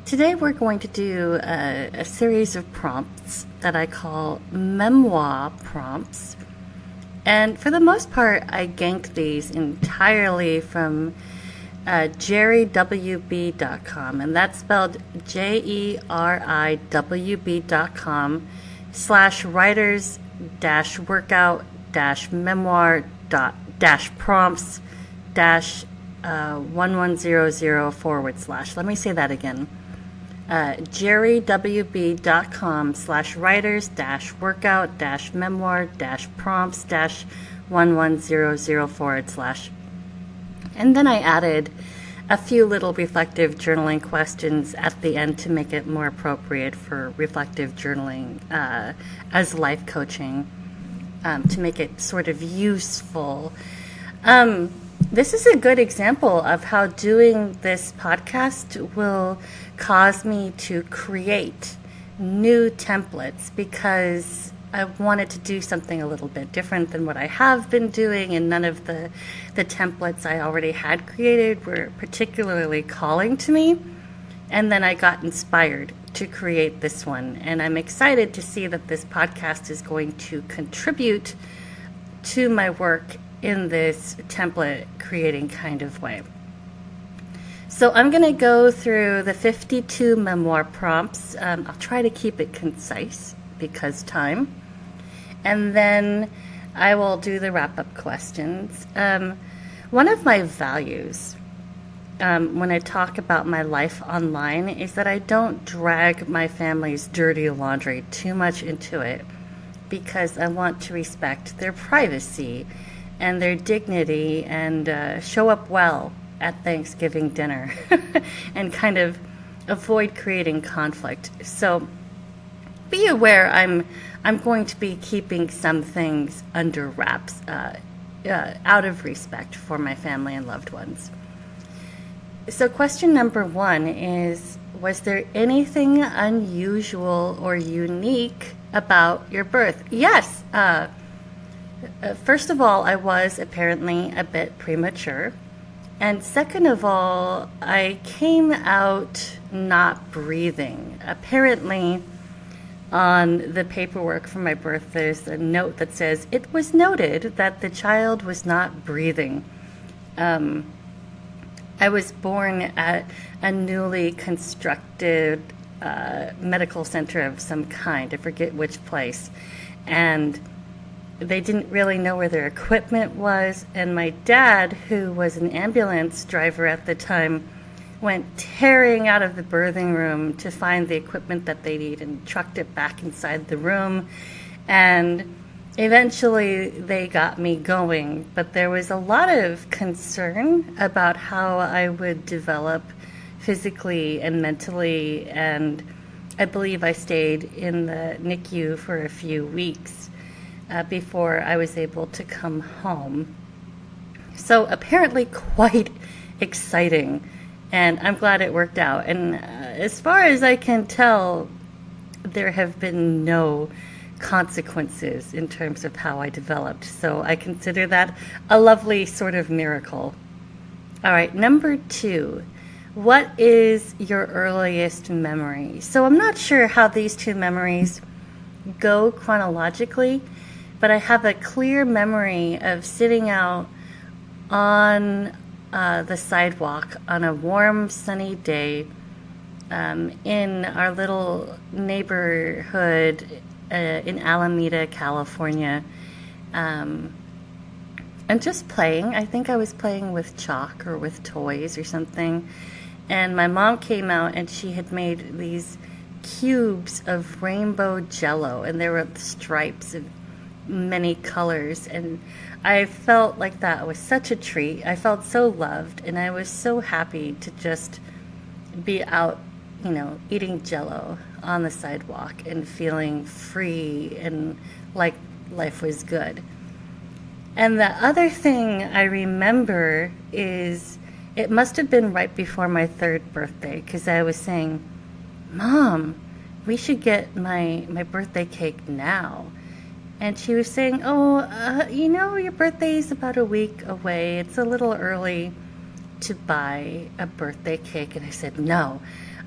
Today we're going to do a series of prompts that I call Memoir prompts. And for the most part, I ganked these entirely from jerrywb.com, and that's spelled JERIWB.com/writers workout memoir prompts 1100 /. Let me say that again. jerrywb.com/writers workout memoir prompts 1100 /. And then I added a few little reflective journaling questions at the end to make it more appropriate for reflective journaling as life coaching, to make it sort of useful. This is a good example of how doing this podcast will cause me to create new templates, because I wanted to do something a little bit different than what I have been doing, and none of the templates I already had created were particularly calling to me. And then I got inspired to create this one, and I'm excited to see that this podcast is going to contribute to my work in this template creating kind of way. So I'm going to go through the 52 memoir prompts. I'll try to keep it concise because time. And then I will do the wrap-up questions. One of my values when I talk about my life online is that I don't drag my family's dirty laundry too much into it, because I want to respect their privacy and their dignity, and show up well at Thanksgiving dinner and kind of avoid creating conflict. So be aware I'm going to be keeping some things under wraps out of respect for my family and loved ones. So question number 1 is, was there anything unusual or unique about your birth? Yes. First of all, I was apparently a bit premature. And second of all, I came out not breathing. Apparently, on the paperwork for my birth, there's a note that says, it was noted that the child was not breathing. I was born at a newly constructed medical center of some kind. I forget which place. And they didn't really know where their equipment was. And my dad, who was an ambulance driver at the time, went tearing out of the birthing room to find the equipment that they need and trucked it back inside the room. And eventually they got me going, but there was a lot of concern about how I would develop physically and mentally, and I believe I stayed in the NICU for a few weeks before I was able to come home. So apparently quite exciting, and I'm glad it worked out. And as far as I can tell, there have been no consequences in terms of how I developed. So I consider that a lovely sort of miracle. All right, number 2. What is your earliest memory? So I'm not sure how these two memories go chronologically, but I have a clear memory of sitting out on the sidewalk on a warm, sunny day in our little neighborhood in Alameda, California, and just playing. I think I was playing with chalk or with toys or something, and my mom came out and she had made these cubes of rainbow jello, and there were stripes of many colors, and I felt like that was such a treat. I felt so loved, and I was so happy to just be out, eating jello on the sidewalk and feeling free and like life was good. And the other thing I remember is, it must have been right before my 3rd birthday, because I was saying, Mom, we should get my birthday cake now. And she was saying, your birthday is about a week away. It's a little early to buy a birthday cake. And I said, no,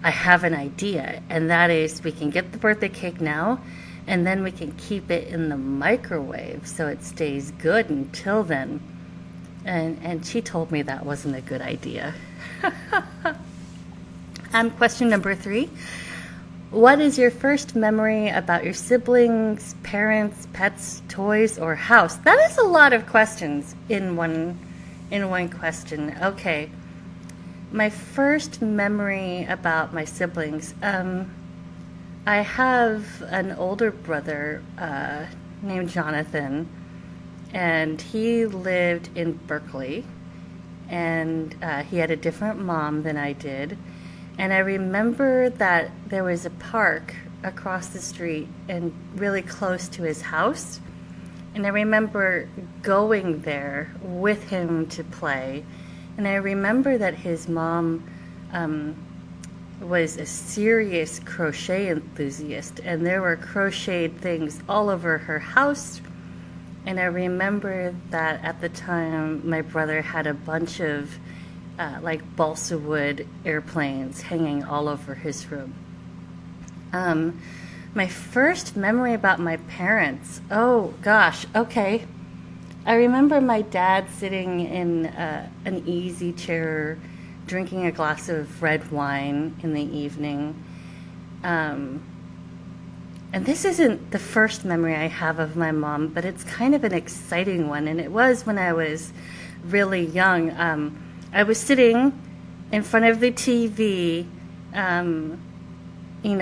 I have an idea, and that is we can get the birthday cake now, and then we can keep it in the microwave so it stays good until then. And she told me that wasn't a good idea. Question number 3. What is your first memory about your siblings, parents, pets, toys, or house? That is a lot of questions in one question. Okay. My first memory about my siblings. I have an older brother named Jonathan, and he lived in Berkeley, and he had a different mom than I did. And I remember that there was a park across the street and really close to his house. And I remember going there with him to play. And I remember that his mom was a serious crochet enthusiast, and there were crocheted things all over her house. And I remember that at the time my brother had a bunch of like balsa wood airplanes hanging all over his room. My first memory about my parents, oh gosh, okay. I remember my dad sitting in an easy chair drinking a glass of red wine in the evening. And this isn't the first memory I have of my mom, but it's kind of an exciting one, and it was when I was really young. I was sitting in front of the TV,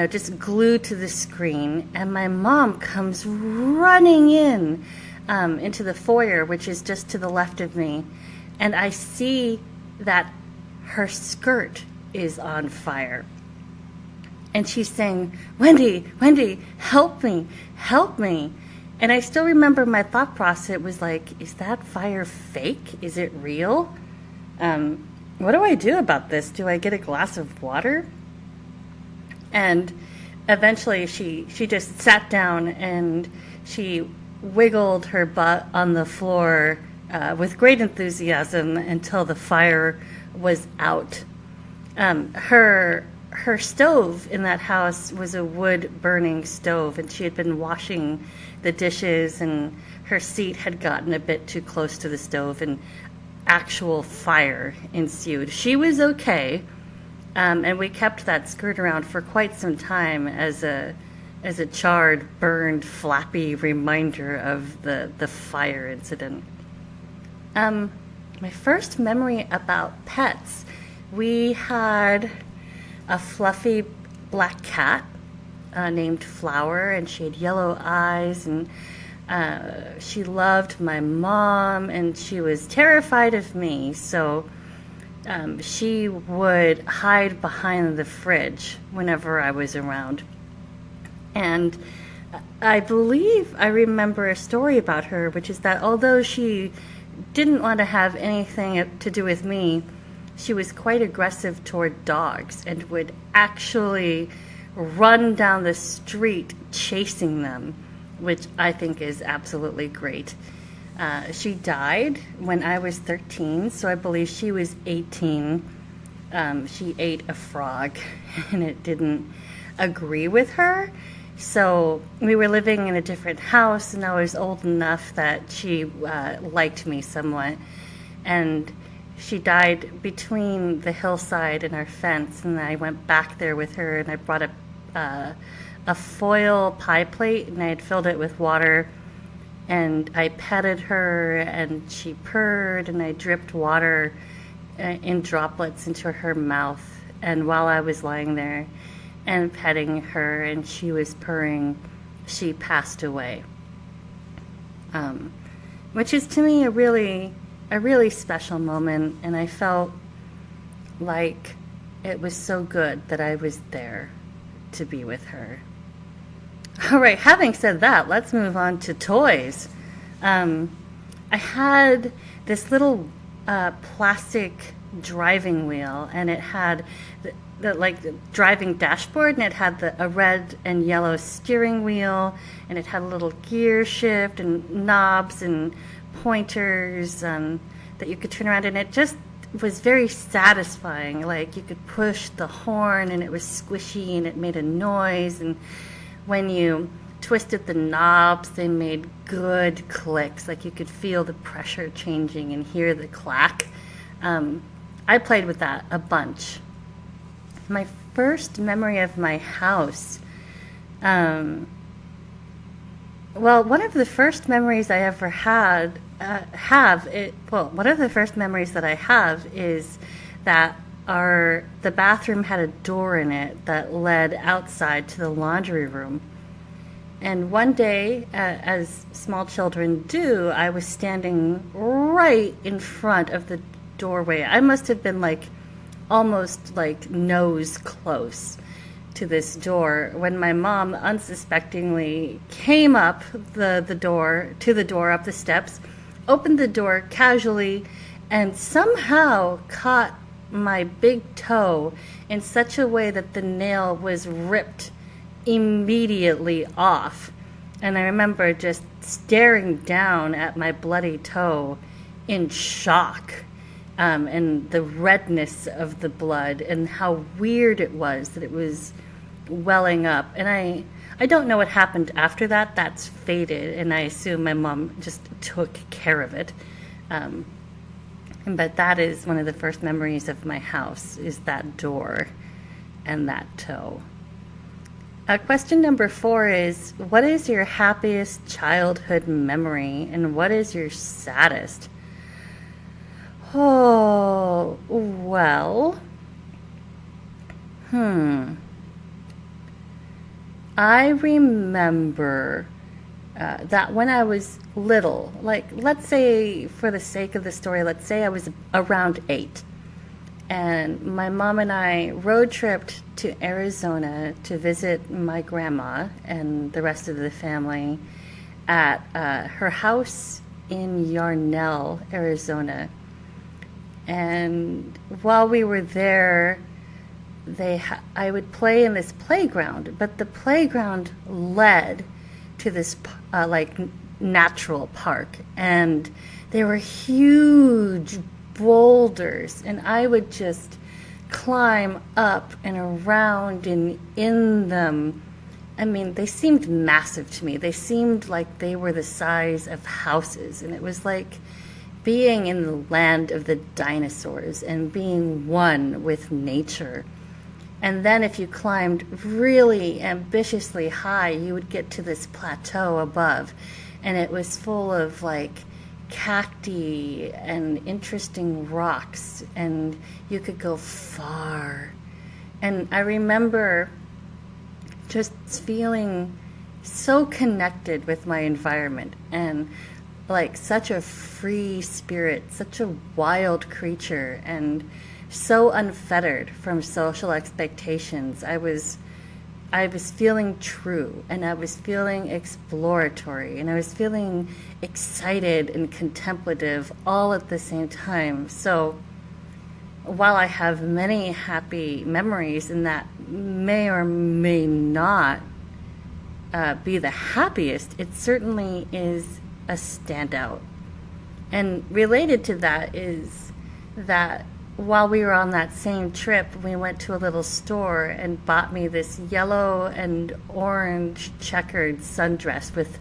just glued to the screen, and my mom comes running in into the foyer, which is just to the left of me, and I see that her skirt is on fire. And she's saying, Wendy, help me. And I still remember my thought process was like, is that fire fake? Is it real? What do I do about this? Do I get a glass of water? And eventually she just sat down and she wiggled her butt on the floor with great enthusiasm until the fire was out. Her stove in that house was a wood-burning stove, and she had been washing the dishes, and her seat had gotten a bit too close to the stove, and actual fire ensued. She was okay, and we kept that skirt around for quite some time as a charred, burned, flappy reminder of the fire incident. My first memory about pets, we had a fluffy black cat named Flower, and she had yellow eyes, and she loved my mom, and she was terrified of me, so she would hide behind the fridge whenever I was around. And I believe I remember a story about her, which is that although she didn't want to have anything to do with me, she was quite aggressive toward dogs and would actually run down the street chasing them, which I think is absolutely great. She died when I was 13, so I believe she was 18. She ate a frog, and it didn't agree with her. So we were living in a different house, and I was old enough that she liked me somewhat. And she died between the hillside and our fence, and I went back there with her, and I brought a foil pie plate, and I had filled it with water, and I petted her, and she purred, and I dripped water in droplets into her mouth. And while I was lying there and petting her and she was purring, she passed away, which is to me a really special moment, and I felt like it was so good that I was there to be with her. All right, having said that, let's move on to toys. I had this little plastic driving wheel, and it had the driving dashboard, and it had a red and yellow steering wheel, and it had a little gear shift and knobs and pointers that you could turn around, and was very satisfying. Like, you could push the horn and it was squishy and it made a noise, and when you twisted the knobs, they made good clicks. Like, you could feel the pressure changing and hear the clack. I played with that a bunch. My first memory of my house, one of the first memories I ever one of the first memories that I have is that the bathroom had a door in it that led outside to the laundry room. And one day, as small children do, I was standing right in front of the doorway. I must have been almost nose close to this door when my mom unsuspectingly came up the door up the steps, opened the door casually, and somehow caught my big toe in such a way that the nail was ripped immediately off. And I remember just staring down at my bloody toe in shock, and the redness of the blood, and how weird it was that it was welling up. And I don't know what happened after that. That's faded, and I assume my mom just took care of it. But that is one of the first memories of my house, is that door and that toe. Question number 4 is, what is your happiest childhood memory and what is your saddest? Oh, well, I remember that when I was little, let's say, for the sake of the story, let's say I was around 8. And my mom and I road tripped to Arizona to visit my grandma and the rest of the family at her house in Yarnell, Arizona. And while we were there, I would play in this playground, but the playground led to this natural park, and there were huge boulders, and I would just climb up and around and in them. I mean, they seemed massive to me. They seemed like they were the size of houses, and it was like being in the land of the dinosaurs and being one with nature. And then if you climbed really ambitiously high, you would get to this plateau above, and it was full of cacti and interesting rocks, and you could go far. And I remember just feeling so connected with my environment, and such a free spirit, such a wild creature, and so unfettered from social expectations. I was feeling true, and I was feeling exploratory, and I was feeling excited and contemplative all at the same time. So while I have many happy memories, and that may or may not be the happiest, it certainly is a standout. And related to that is that while we were on that same trip, we went to a little store and bought me this yellow and orange checkered sundress with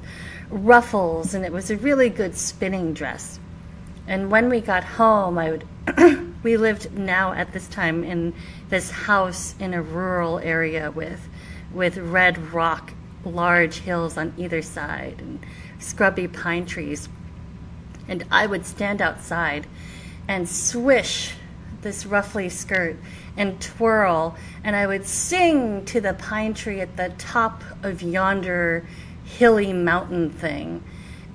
ruffles, and it was a really good spinning dress. And when we got home, we lived now at this time in this house in a rural area with red rock, large hills on either side, and scrubby pine trees. And I would stand outside and swish this ruffly skirt and twirl, and I would sing to the pine tree at the top of yonder hilly mountain thing.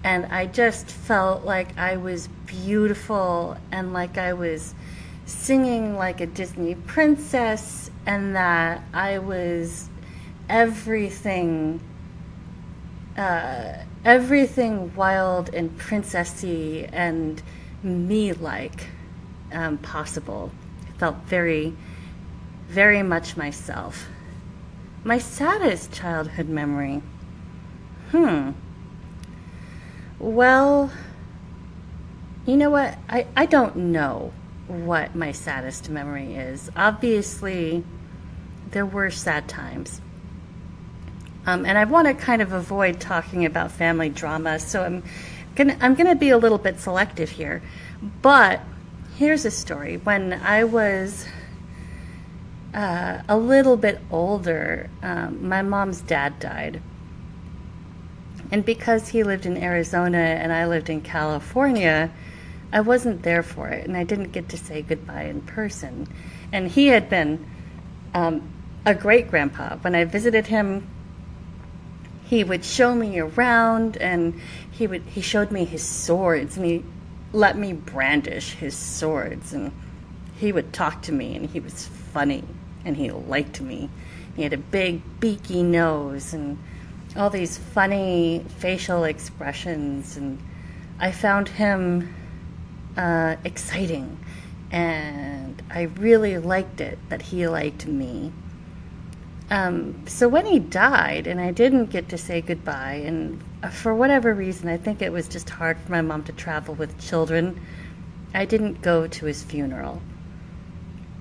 And I just felt like I was beautiful, and like I was singing like a Disney princess, and that I was everything wild and princessy and me-like possible. I felt very, very much myself. My saddest childhood memory. Well, you know what? I don't know. what my saddest memory is. Obviously, there were sad times. And I want to kind of avoid talking about family drama, so I'm gonna be a little bit selective here. But here's a story. When I was a little bit older, my mom's dad died. And because he lived in Arizona and I lived in California, I wasn't there for it, and I didn't get to say goodbye in person. And he had been a great grandpa. When I visited him, he would show me around, and he showed me his swords, and he let me brandish his swords, and he would talk to me, and he was funny, and he liked me. He had a big beaky nose and all these funny facial expressions, and I found him exciting, and I really liked it that he liked me. So when he died and I didn't get to say goodbye, and for whatever reason, I think it was just hard for my mom to travel with children, I didn't go to his funeral.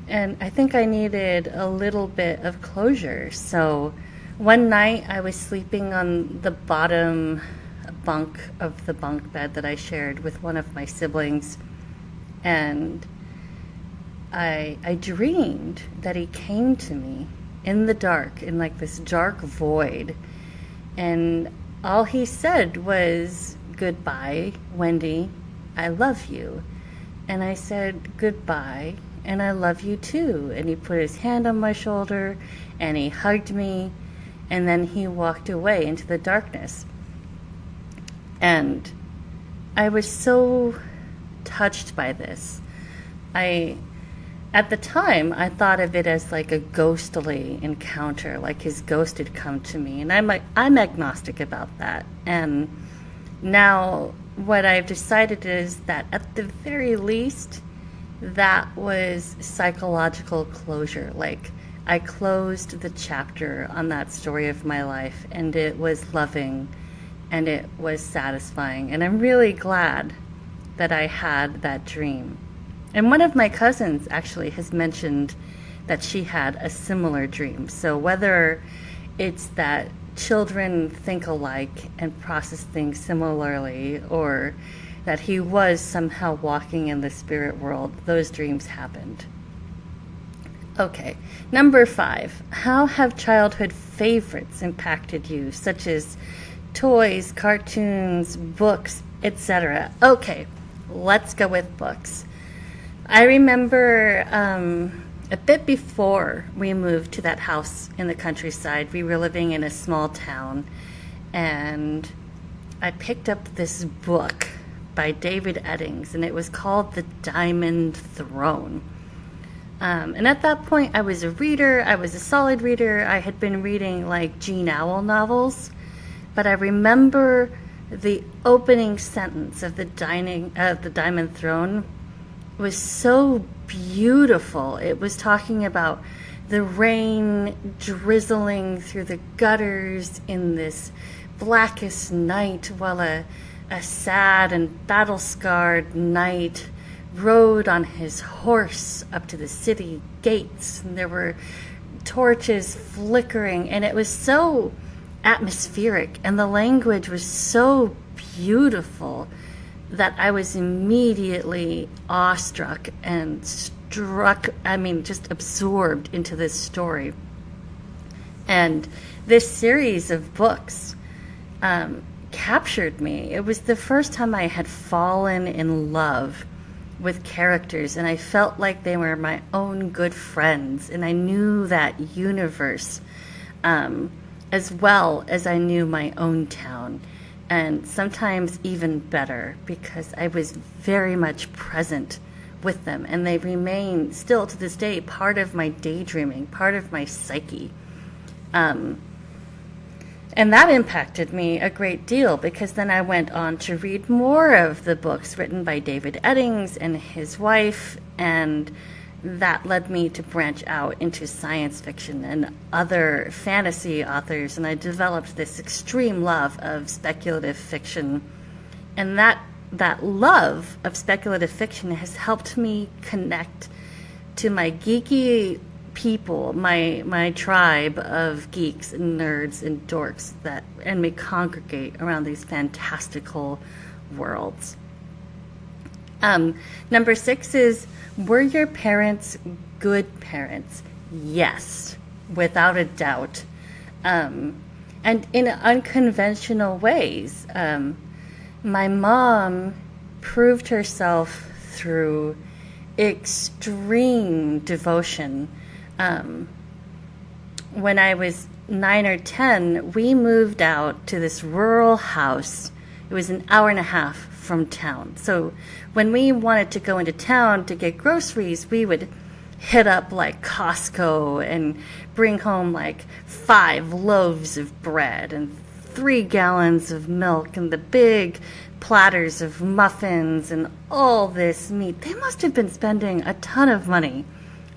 And I think I needed a little bit of closure. So one night I was sleeping on the bottom bunk of the bunk bed that I shared with one of my siblings, and I dreamed that he came to me in the dark, in like this dark void, and all he said was, "Goodbye, Wendy, I love you." And I said, "Goodbye, and I love you too." And he put his hand on my shoulder and he hugged me, and then he walked away into the darkness. And I was so touched by this. At the time, I thought of it as like a ghostly encounter, like his ghost had come to me. And I'm agnostic about that. And now what I've decided is that at the very least, that was psychological closure. Like, I closed the chapter on that story of my life, and it was loving and it was satisfying. And I'm really glad that I had that dream. And one of my cousins actually has mentioned that she had a similar dream. So whether it's that children think alike and process things similarly, or that he was somehow walking in the spirit world, those dreams happened. Okay, number 5. How have childhood favorites impacted you, such as toys, cartoons, books, etc.? Okay, let's go with books. I remember a bit before we moved to that house in the countryside, we were living in a small town, and I picked up this book by David Eddings, and it was called The Diamond Throne. And at that point, I was a reader. I was a solid reader. I had been reading like Jean Auel novels, but I remember the opening sentence of the Diamond Throne was so beautiful. It was talking about the rain drizzling through the gutters in this blackest night, while a sad and battle-scarred knight rode on his horse up to the city gates, and there were torches flickering, and it was so atmospheric, and the language was so beautiful that I was immediately awestruck and just absorbed into this story. And this series of books captured me. It was the first time I had fallen in love with characters, and I felt like they were my own good friends, and I knew that universe as well as I knew my own town. And sometimes even better, because I was very much present with them, and they remain still to this day part of my daydreaming, part of my psyche. And that impacted me a great deal, because then I went on to read more of the books written by David Eddings and his wife, and that led me to branch out into science fiction and other fantasy authors, and I developed this extreme love of speculative fiction, and that that love of speculative fiction has helped me connect to my geeky people, my tribe of geeks and nerds and dorks and we congregate around these fantastical worlds. Number 6 is, were your parents good parents? Yes, without a doubt. And in unconventional ways. My mom proved herself through extreme devotion. When I was 9 or 10, we moved out to this rural house. It was an hour and a half from town. So when we wanted to go into town to get groceries, we would hit up like Costco and bring home like 5 loaves of bread and 3 gallons of milk and the big platters of muffins and all this meat. They must have been spending a ton of money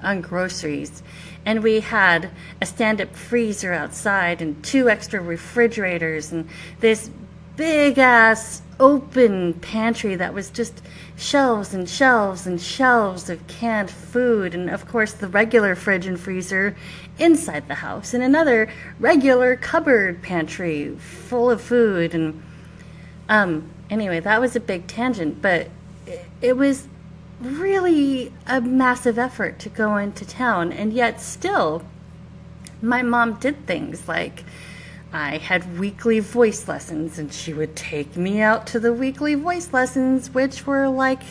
on groceries. And we had a stand-up freezer outside and 2 extra refrigerators and this big-ass open pantry that was just shelves and shelves and shelves of canned food, and of course the regular fridge and freezer inside the house, and another regular cupboard pantry full of food. And anyway, that was a big tangent, but it was really a massive effort to go into town, and yet still my mom did things like I had weekly voice lessons, and she would take me out to the weekly voice lessons, which were like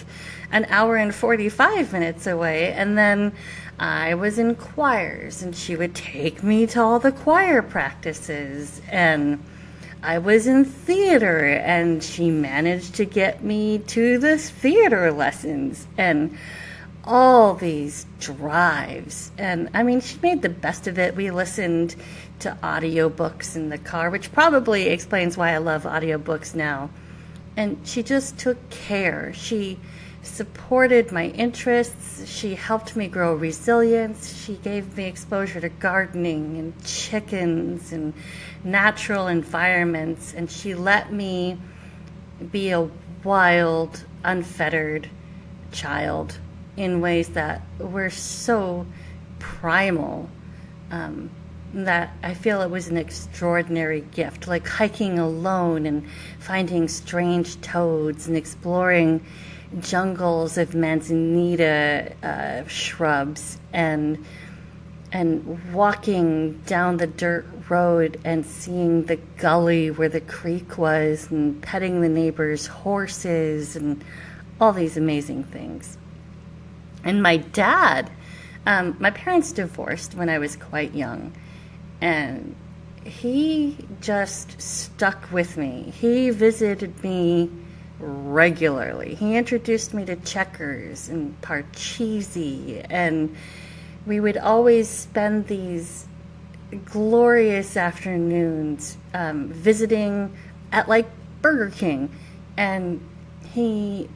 an hour and 45 minutes away. And then I was in choirs, and she would take me to all the choir practices. And I was in theater, and she managed to get me to the theater lessons. And all these drives. And I mean, she made the best of it. We listened to audiobooks in the car, which probably explains why I love audiobooks now. And she just took care. She supported my interests. She helped me grow resilience. She gave me exposure to gardening and chickens and natural environments. And she let me be a wild, unfettered child in ways that were so primal that I feel it was an extraordinary gift, like hiking alone and finding strange toads and exploring jungles of manzanita shrubs and walking down the dirt road and seeing the gully where the creek was and petting the neighbors' horses and all these amazing things. And my dad, my parents divorced when I was quite young, and he just stuck with me. He visited me regularly. He introduced me to checkers and Parcheesi, and we would always spend these glorious afternoons visiting at like Burger King, and he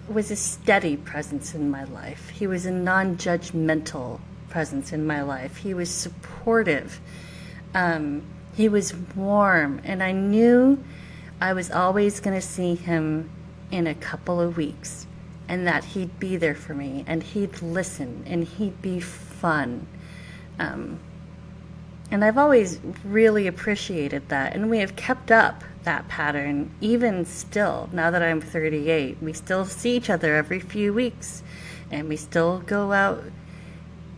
was a steady presence in my life. He was a non-judgmental presence in my life. He was supportive. He was warm, and I knew I was always going to see him in a couple of weeks, and that he'd be there for me, and he'd listen, and he'd be fun. And I've always really appreciated that, and we have kept up that pattern even still. Now that I'm 38, we still see each other every few weeks, and we still go out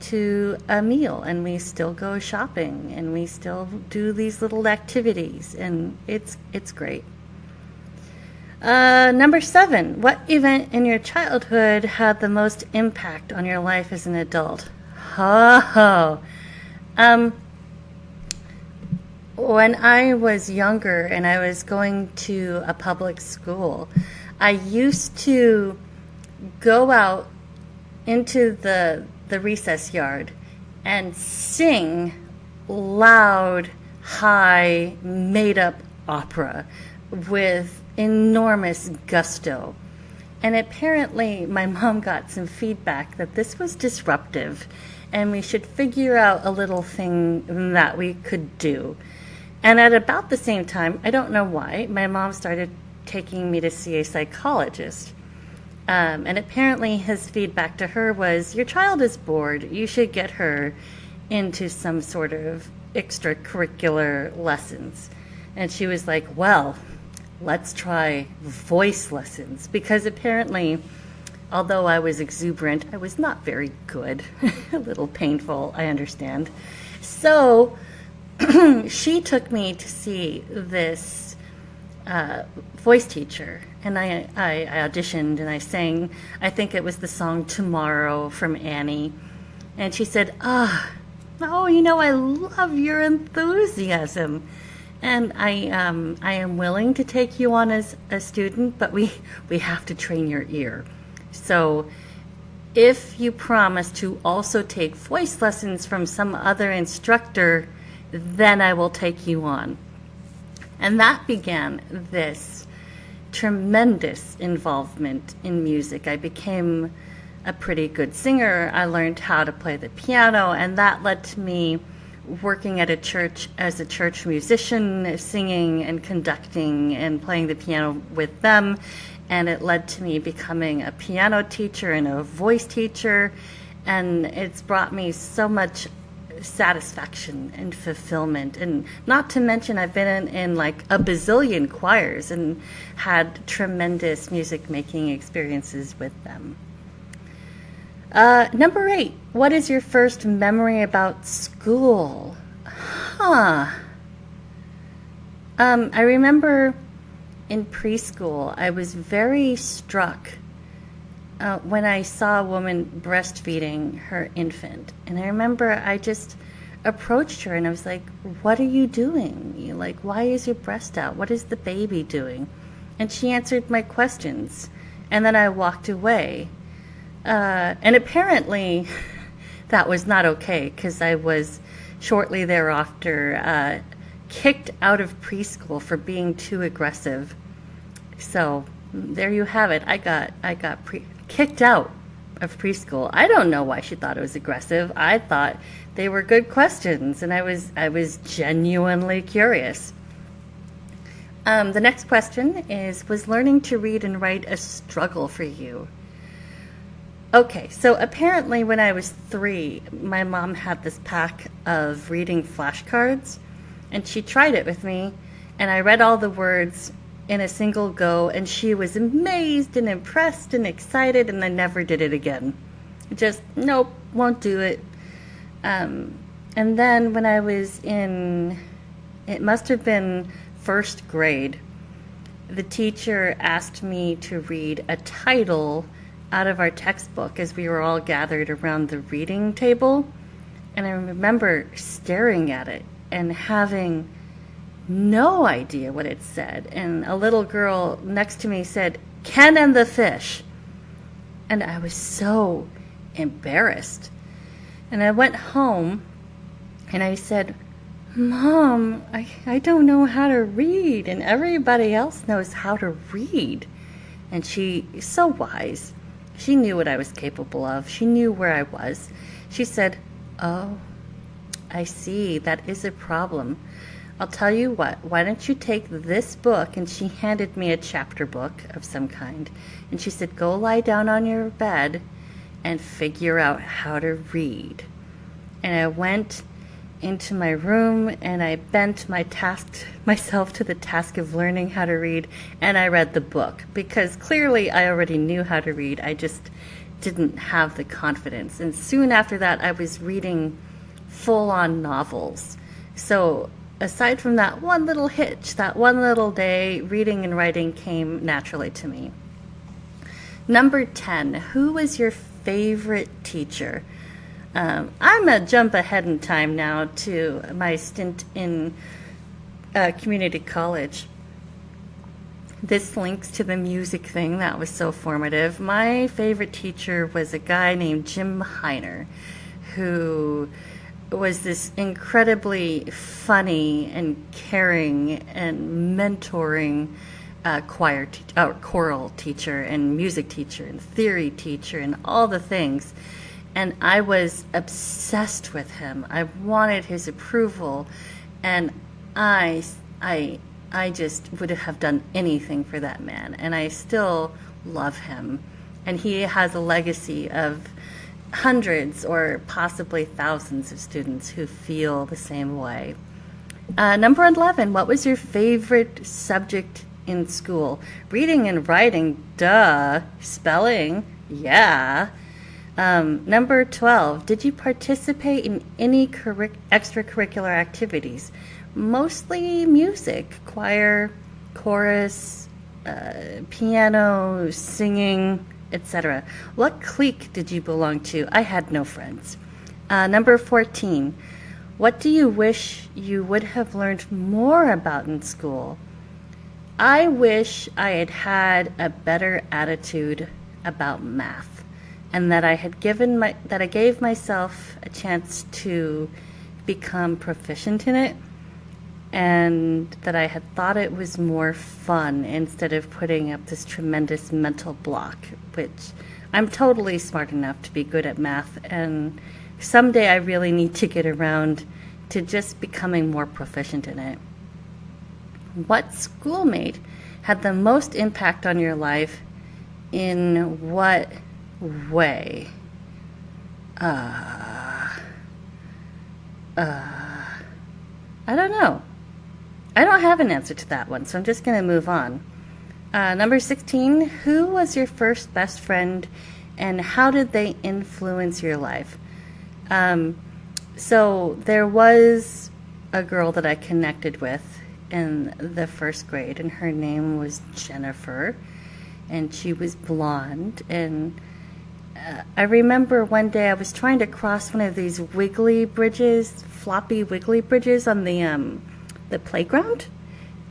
to a meal, and we still go shopping, and we still do these little activities, and it's great. Number 7, what event in your childhood had the most impact on your life as an adult? When I was younger and I was going to a public school, I used to go out into the recess yard and sing loud, high, made-up opera with enormous gusto. And apparently my mom got some feedback that this was disruptive and we should figure out a little thing that we could do. And at about the same time, I don't know why, my mom started taking me to see a psychologist. And apparently his feedback to her was, your child is bored. You should get her into some sort of extracurricular lessons. And she was like, well, let's try voice lessons. Because apparently, although I was exuberant, I was not very good. A little painful, I understand. So she took me to see this voice teacher, and I auditioned and I sang, I think it was the song Tomorrow from Annie. And she said, oh, I love your enthusiasm. And I am willing to take you on as a student, but we have to train your ear. So if you promise to also take voice lessons from some other instructor, then I will take you on. And that began this tremendous involvement in music. I became a pretty good singer. I learned how to play the piano, and that led to me working at a church as a church musician, singing and conducting and playing the piano with them. And it led to me becoming a piano teacher and a voice teacher. And it's brought me so much satisfaction and fulfillment. And not to mention, I've been in like a bazillion choirs and had tremendous music making experiences with them. Number 8, what is your first memory about school? I remember in preschool, I was very struck when I saw a woman breastfeeding her infant. And I remember I just approached her and I was like, what are you doing? Like, why is your breast out? What is the baby doing? And she answered my questions. And then I walked away. And apparently that was not okay, because I was shortly thereafter kicked out of preschool for being too aggressive. So there you have it. I got kicked out of preschool. I don't know why she thought it was aggressive. I thought they were good questions, and I was genuinely curious. The next question is, was learning to read and write a struggle for you? Okay, so apparently when I was 3, my mom had this pack of reading flashcards, and she tried it with me, and I read all the words in a single go, and she was amazed and impressed and excited, and I never did it again. Just, nope, won't do it. And then when I was in, it must have been 1st grade, the teacher asked me to read a title out of our textbook as we were all gathered around the reading table. And I remember staring at it and having no idea what it said. And a little girl next to me said, Ken and the Fish. And I was so embarrassed. And I went home and I said, Mom, I don't know how to read, and everybody else knows how to read. And she is so wise. She knew what I was capable of. She knew where I was. She said, oh, I see. That is a problem. I'll tell you what. Why don't you take this book? And she handed me a chapter book of some kind. And she said, go lie down on your bed and figure out how to read. And I went into my room and I bent myself to the task of learning how to read, and I read the book, because clearly I already knew how to read. I just didn't have the confidence. And soon after that, I was reading full-on novels. So aside from that one little hitch, that one little day, reading and writing came naturally to me. Number 10, who was your favorite teacher? I'm going to jump ahead in time now to my stint in community college. This links to the music thing. That was so formative. My favorite teacher was a guy named Jim Heiner, who was this incredibly funny and caring and mentoring choral teacher and music teacher and theory teacher and all the things. And I was obsessed with him. I wanted his approval, and I I just would have done anything for that man, and I still love him. And he has a legacy of hundreds or possibly thousands of students who feel the same way. Number 11, what was your favorite subject in school? Reading and writing, duh. Spelling, yeah. Number 12, did you participate in any extracurricular activities? Mostly music, choir, chorus, piano, singing, etc. What clique did you belong to? I had no friends. Number 14, what do you wish you would have learned more about in school? I wish I had had a better attitude about math, and that I gave myself a chance to become proficient in it, and that I had thought it was more fun instead of putting up this tremendous mental block, which I'm totally smart enough to be good at math, and someday I really need to get around to just becoming more proficient in it. What schoolmate had the most impact on your life? In what way? I don't know. I don't have an answer to that one, so I'm just going to move on. Number 16, who was your first best friend, and how did they influence your life? So there was a girl that I connected with in the first grade, and her name was Jennifer, and she was blonde. And I remember one day I was trying to cross one of these floppy wiggly bridges on the playground,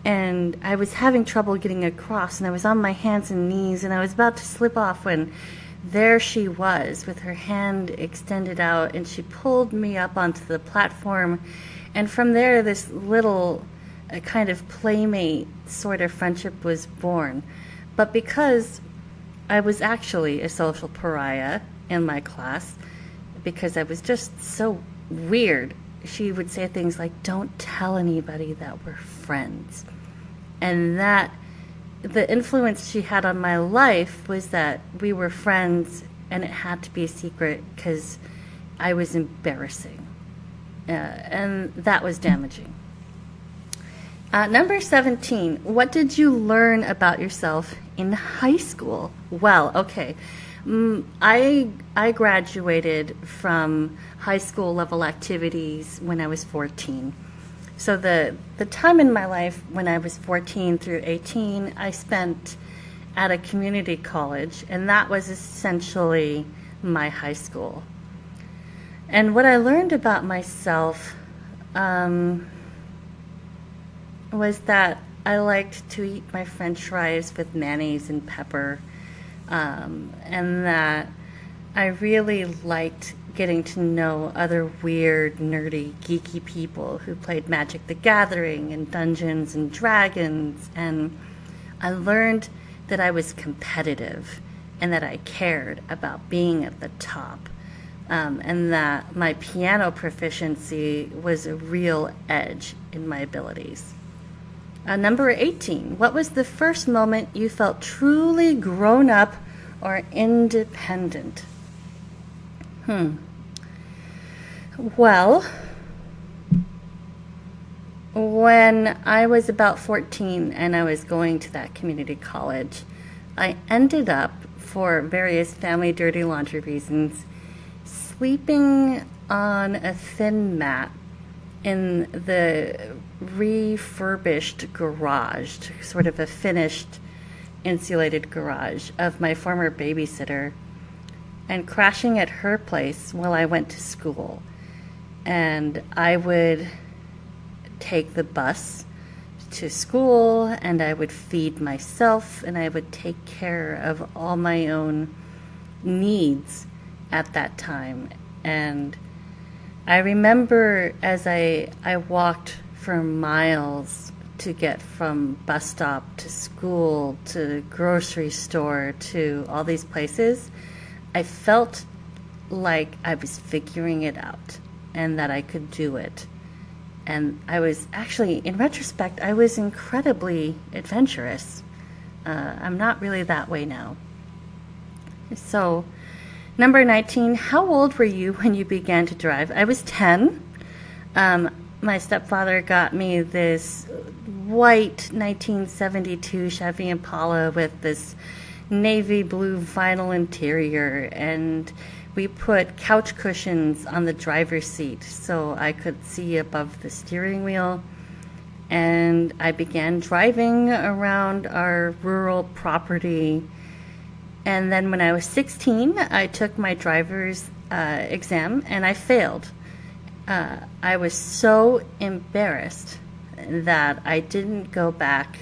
and I was having trouble getting across, and I was on my hands and knees, and I was about to slip off when there she was with her hand extended out, and she pulled me up onto the platform, and from there this little kind of playmate sort of friendship was born. But because I was actually a social pariah in my class, because I was just so weird, she would say things like, "Don't tell anybody that we're friends." And that, the influence she had on my life was that we were friends, and it had to be a secret because I was embarrassing. And that was damaging. Number 17, what did you learn about yourself in high school? Well, okay. I graduated from high school level activities when I was 14. So the time in my life when I was 14 through 18, I spent at a community college, and that was essentially my high school. And what I learned about myself was that I liked to eat my French fries with mayonnaise and pepper, and that I really liked getting to know other weird, nerdy, geeky people who played Magic the Gathering and Dungeons and Dragons, and I learned that I was competitive and that I cared about being at the top, and that my piano proficiency was a real edge in my abilities. Number 18, what was the first moment you felt truly grown up or independent? Well, when I was about 14 and I was going to that community college, I ended up, for various family dirty laundry reasons, sleeping on a thin mat in the refurbished garage, sort of a finished insulated garage of my former babysitter, and crashing at her place while I went to school. And I would take the bus to school, and I would feed myself, and I would take care of all my own needs at that time. And I remember as I walked for miles to get from bus stop to school to grocery store to all these places, I felt like I was figuring it out and that I could do it. And I was actually, in retrospect, I was incredibly adventurous. I'm not really that way now. So, number 19, how old were you when you began to drive? I was 10. My stepfather got me this white 1972 Chevy Impala with this navy blue vinyl interior, and we put couch cushions on the driver's seat so I could see above the steering wheel. And I began driving around our rural property. And then when I was 16, I took my driver's exam and I failed. I was so embarrassed that I didn't go back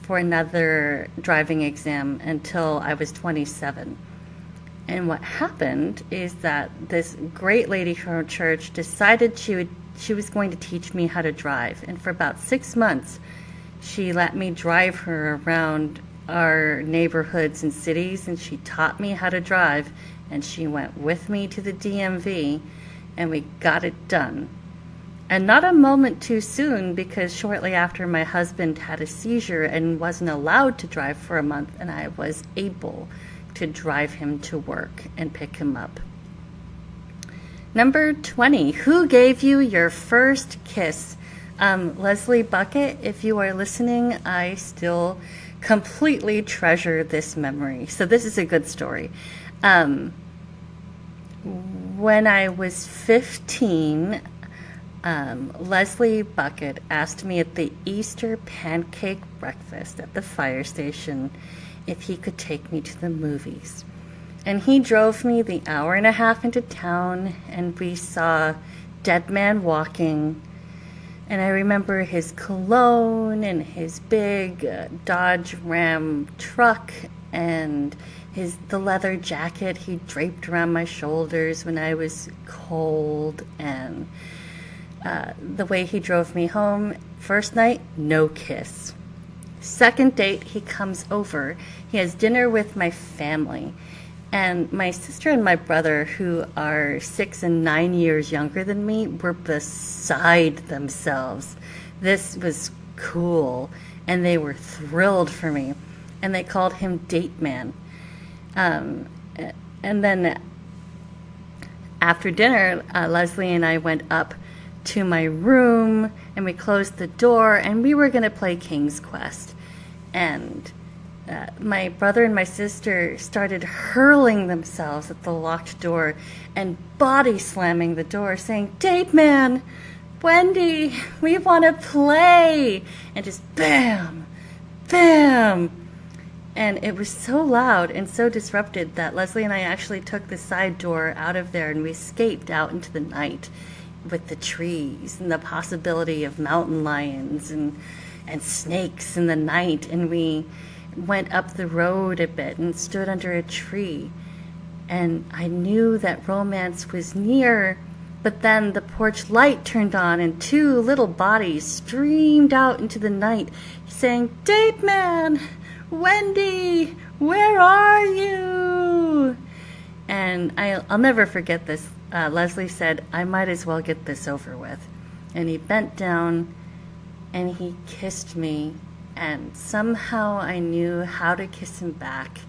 for another driving exam until I was 27. And what happened is that this great lady from church decided she was going to teach me how to drive. And for about 6 months, she let me drive her around our neighborhoods and cities, and she taught me how to drive, and she went with me to the DMV, and we got it done. And not a moment too soon, because shortly after my husband had a seizure and wasn't allowed to drive for a month, and I was able to drive him to work and pick him up. Number 20, who gave you your first kiss? Leslie Bucket, if you are listening, I still completely treasure this memory. So this is a good story. When I was 15, Leslie Bucket asked me at the Easter pancake breakfast at the fire station if he could take me to the movies. And he drove me the hour and a half into town, and we saw Dead Man Walking. And I remember his cologne and his big Dodge Ram truck and the leather jacket he draped around my shoulders when I was cold, and the way he drove me home. First night, no kiss. Second date, he comes over. He has dinner with my family. And my sister and my brother, who are 6 and 9 years younger than me, were beside themselves. This was cool, and they were thrilled for me. And they called him Date Man. And then after dinner, Leslie and I went up to my room, and we closed the door, and we were going to play King's Quest. And my brother and my sister started hurling themselves at the locked door and body slamming the door, saying, "Date Man, Wendy, we want to play." And just bam, bam. And it was so loud and so disrupted that Leslie and I actually took the side door out of there, and we escaped out into the night with the trees and the possibility of mountain lions and snakes in the night. And we went up the road a bit and stood under a tree. And I knew that romance was near, but then the porch light turned on and 2 little bodies streamed out into the night saying, "Date Man, Wendy, where are you?" And I'll never forget this. Leslie said, "I might as well get this over with." And he bent down and he kissed me, and somehow I knew how to kiss him back.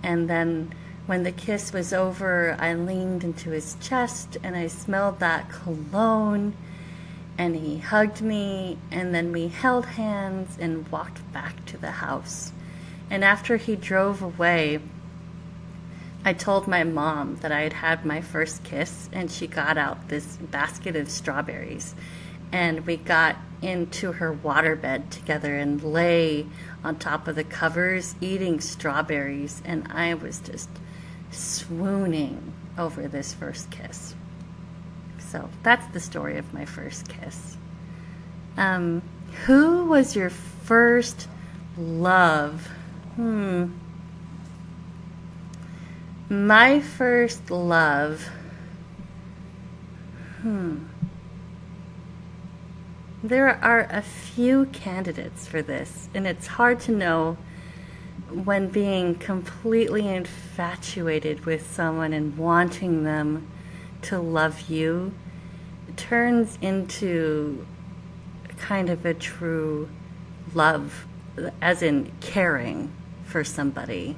And then when the kiss was over, I leaned into his chest and I smelled that cologne, and he hugged me, and then we held hands and walked back to the house. And after he drove away, I told my mom that I had had my first kiss, and she got out this basket of strawberries, and we got into her waterbed together and lay on top of the covers eating strawberries, and I was just swooning over this first kiss. So that's the story of my first kiss. Who was your first love? My first love. There are a few candidates for this, and it's hard to know when being completely infatuated with someone and wanting them to love you turns into kind of a true love, as in caring for somebody.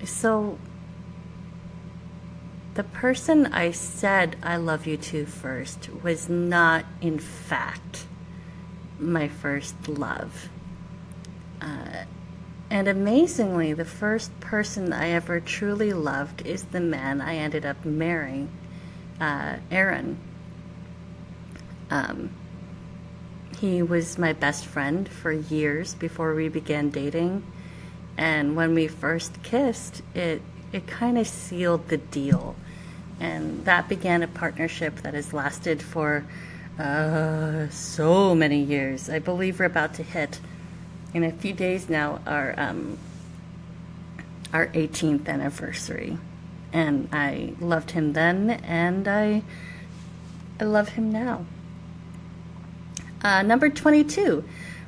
So the person I said I love you to first was not, in fact, my first love. And amazingly, the first person I ever truly loved is the man I ended up marrying, Aaron. He was my best friend for years before we began dating. And when we first kissed, it kind of sealed the deal. And that began a partnership that has lasted for so many years. I believe we're about to hit, in a few days now, our 18th anniversary. And I loved him then, and I love him now. Number 22.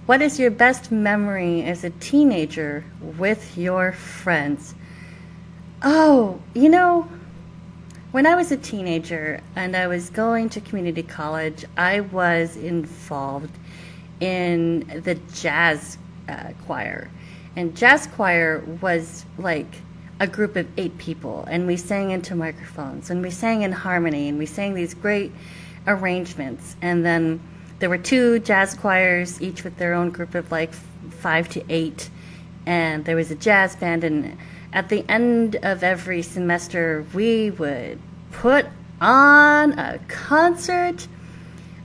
What is your best memory as a teenager with your friends? Oh, when I was a teenager and I was going to community college, I was involved in the jazz choir. And jazz choir was like a group of 8 people, and we sang into microphones, and we sang in harmony, and we sang these great arrangements. And then there were 2 jazz choirs, each with their own group of like 5 to 8, and there was a jazz band. And at the end of every semester, we would put on a concert,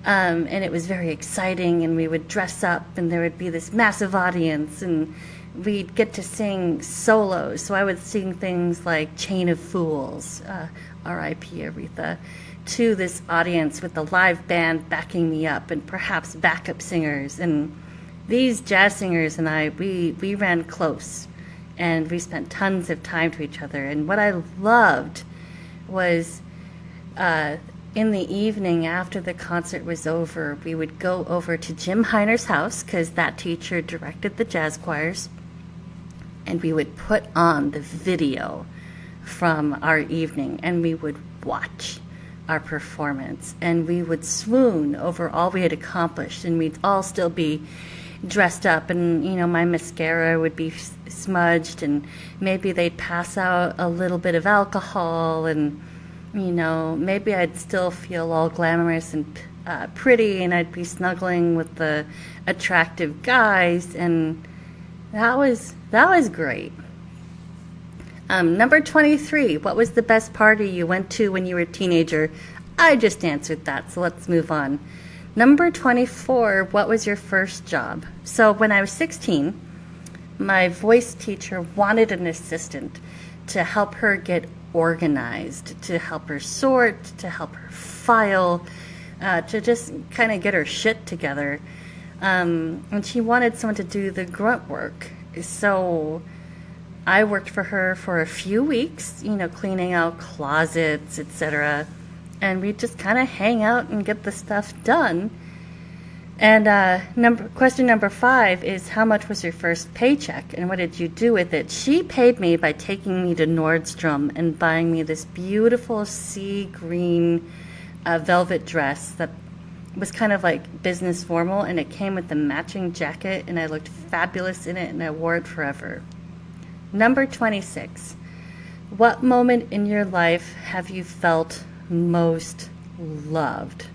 and it was very exciting, and we would dress up, and there would be this massive audience, and we'd get to sing solos. So I would sing things like Chain of Fools, R.I.P. Aretha, to this audience with the live band backing me up, and perhaps backup singers. And these jazz singers and I, we ran close, and we spent tons of time to each other. And what I loved was in the evening after the concert was over, we would go over to Jim Heiner's house, because that teacher directed the jazz choirs, and we would put on the video from our evening, and we would watch our performance, and we would swoon over all we had accomplished, and we'd all still be dressed up, and my mascara would be smudged, and maybe they'd pass out a little bit of alcohol, and maybe I'd still feel all glamorous and pretty, and I'd be snuggling with the attractive guys, and that was great. Number 23, what was the best party you went to when you were a teenager? I just answered that, so let's move on. Number 24, what was your first job? So when I was 16, my voice teacher wanted an assistant to help her get organized, to help her sort, to help her file, to just kind of get her shit together. And she wanted someone to do the grunt work. So I worked for her for a few weeks, cleaning out closets, etc. And we'd just kind of hang out and get the stuff done. And question number 5 is, how much was your first paycheck and what did you do with it? She paid me by taking me to Nordstrom and buying me this beautiful sea green velvet dress that was kind of like business formal, and it came with a matching jacket, and I looked fabulous in it, and I wore it forever. Number 26, what moment in your life have you felt most loved?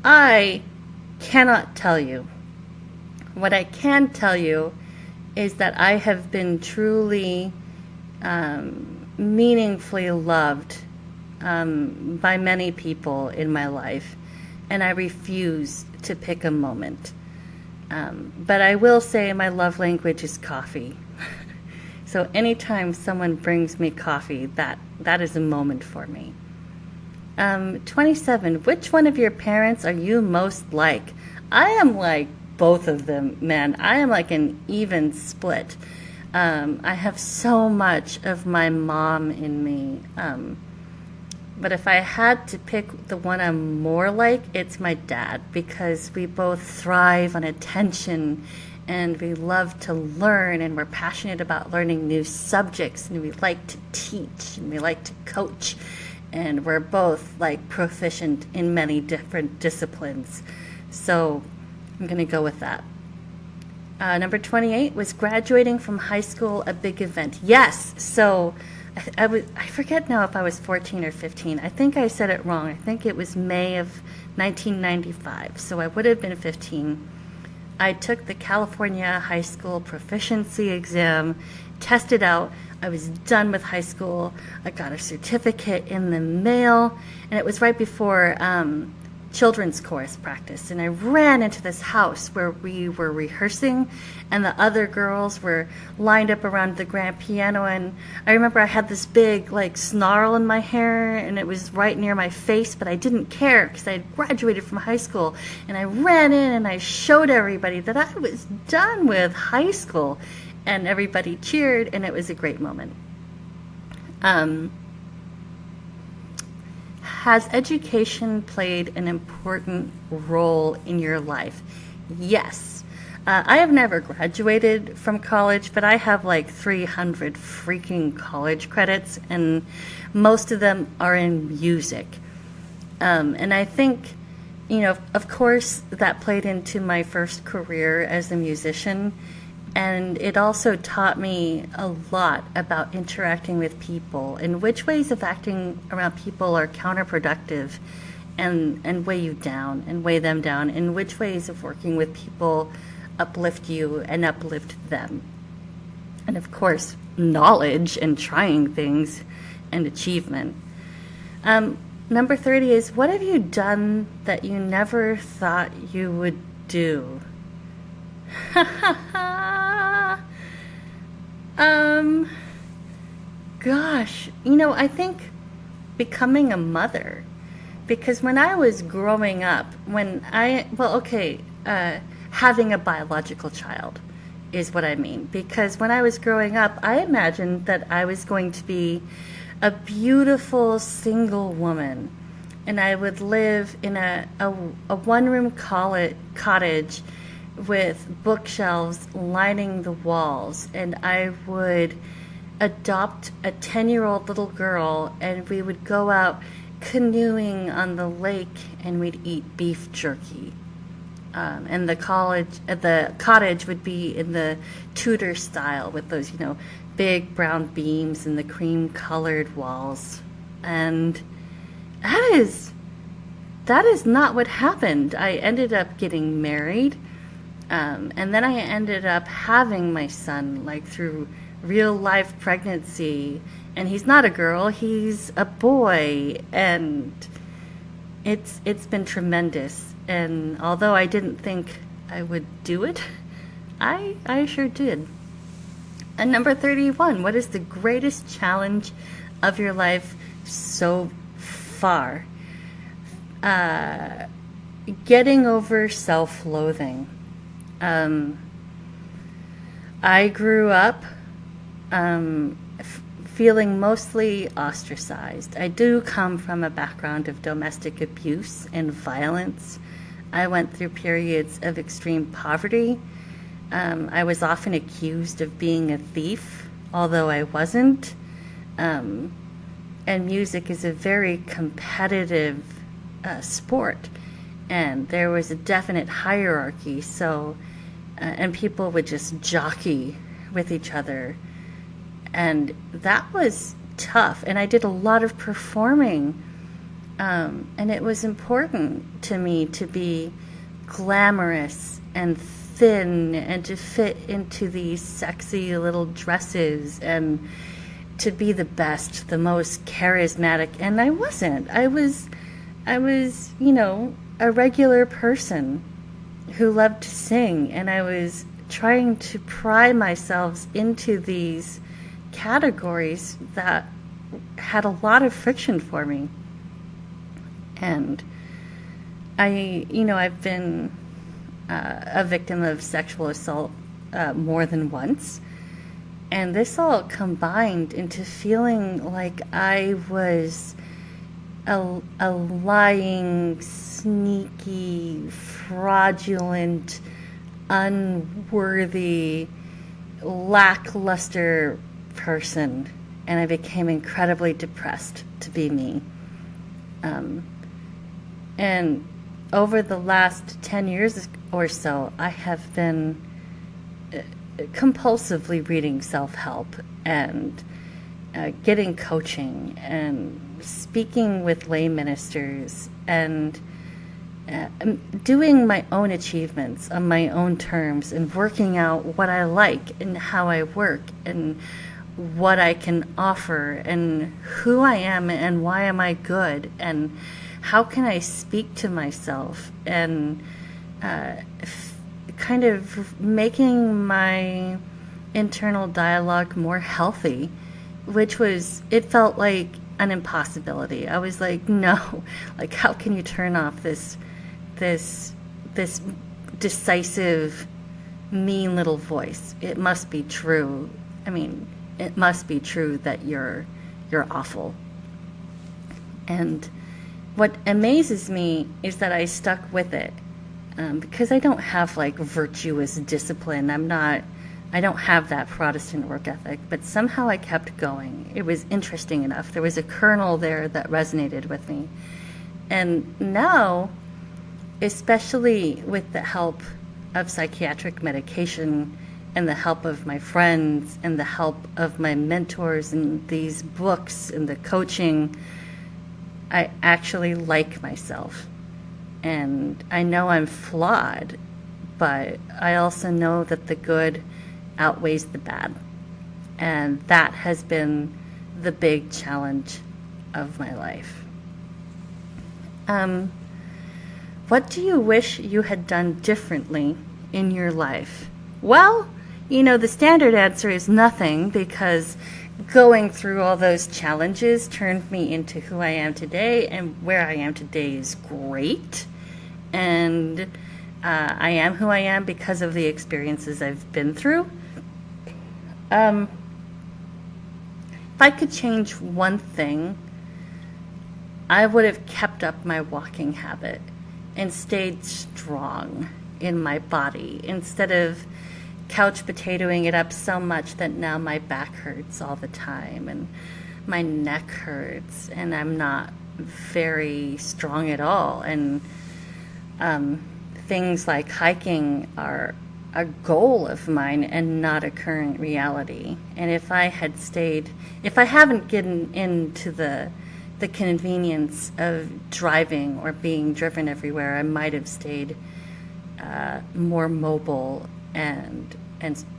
I cannot tell you. What I can tell you is that I have been truly meaningfully loved by many people in my life, and I refuse to pick a moment. But I will say my love language is coffee. So anytime someone brings me coffee, that is a moment for me. 27, which one of your parents are you most like? I am like both of them, man. I am like an even split. I have so much of my mom in me. But if I had to pick the one I'm more like, it's my dad, because we both thrive on attention, and we love to learn, and we're passionate about learning new subjects, and we like to teach, and we like to coach. and we're both like proficient in many different disciplines. So I'm going to go with that. Number 28 was graduating from high school, a big event. Yes. So I forget now if I was 14 or 15. I think I said it wrong. I think it was May of 1995. So I would have been 15. I took the California High School Proficiency Exam, tested out. I was done with high school. I got a certificate in the mail, and it was right before children's chorus practice. And I ran into this house where we were rehearsing, and the other girls were lined up around the grand piano. And I remember I had this big like snarl in my hair, and it was right near my face, but I didn't care because I had graduated from high school. And I ran in and I showed everybody that I was done with high school, and everybody cheered, and it was a great moment. Has education played an important role in your life? Yes. I have never graduated from college, but I have like 300 freaking college credits, and most of them are in music. And I think, of course, that played into my first career as a musician. And it also taught me a lot about interacting with people and which ways of acting around people are counterproductive and weigh you down and weigh them down, and which ways of working with people uplift you and uplift them. And of course, knowledge and trying things and achievement. Number 30 is, what have you done that you never thought you would do? Gosh, I think becoming a mother, because when I was growing up, having a biological child is what I mean, because when I was growing up, I imagined that I was going to be a beautiful single woman, and I would live in a one-room cottage with bookshelves lining the walls, and I would adopt a 10-year-old little girl, and we would go out canoeing on the lake, and we'd eat beef jerky. And the cottage would be in the Tudor style with those, big brown beams and the cream-colored walls. And that is not what happened. I ended up getting married. And then I ended up having my son, like through real life pregnancy. And he's not a girl, he's a boy. And it's been tremendous. And although I didn't think I would do it, I sure did. And number 31, what is the greatest challenge of your life so far? Getting over self-loathing. I grew up feeling mostly ostracized. I do come from a background of domestic abuse and violence. I went through periods of extreme poverty. I was often accused of being a thief, although I wasn't. And music is a very competitive sport, and there was a definite hierarchy. So, and people would just jockey with each other, and that was tough. And I did a lot of performing, and it was important to me to be glamorous and thin and to fit into these sexy little dresses and to be the best, the most charismatic. And I wasn't. I was, a regular person who loved to sing, and I was trying to pry myself into these categories that had a lot of friction for me. And I've been a victim of sexual assault more than once. And this all combined into feeling like I was a lying, sneaky, fraudulent, unworthy, lackluster person. And I became incredibly depressed to be me. And over the last 10 years or so, I have been compulsively reading self-help and getting coaching and speaking with lay ministers and doing my own achievements on my own terms and working out what I like and how I work and what I can offer and who I am and why am I good and how can I speak to myself and kind of making my internal dialogue more healthy, which was, it felt like an impossibility. I was like, no, like how can you turn off this decisive, mean little voice? It must be true. I mean, it must be true that you're awful. And what amazes me is that I stuck with it because I don't have like virtuous discipline. I don't have that Protestant work ethic, but somehow I kept going. It was interesting enough. There was a kernel there that resonated with me. And now, especially with the help of psychiatric medication and the help of my friends and the help of my mentors and these books and the coaching, I actually like myself. And I know I'm flawed, but I also know that the good outweighs the bad. And that has been the big challenge of my life. What do you wish you had done differently in your life? Well, the standard answer is nothing, because going through all those challenges turned me into who I am today, and where I am today is great. And I am who I am because of the experiences I've been through. If I could change one thing, I would have kept up my walking habit and stayed strong in my body instead of couch potatoing it up so much that now my back hurts all the time and my neck hurts and I'm not very strong at all. And things like hiking are a goal of mine and not a current reality. And if I haven't gotten into the convenience of driving or being driven everywhere, I might have stayed more mobile and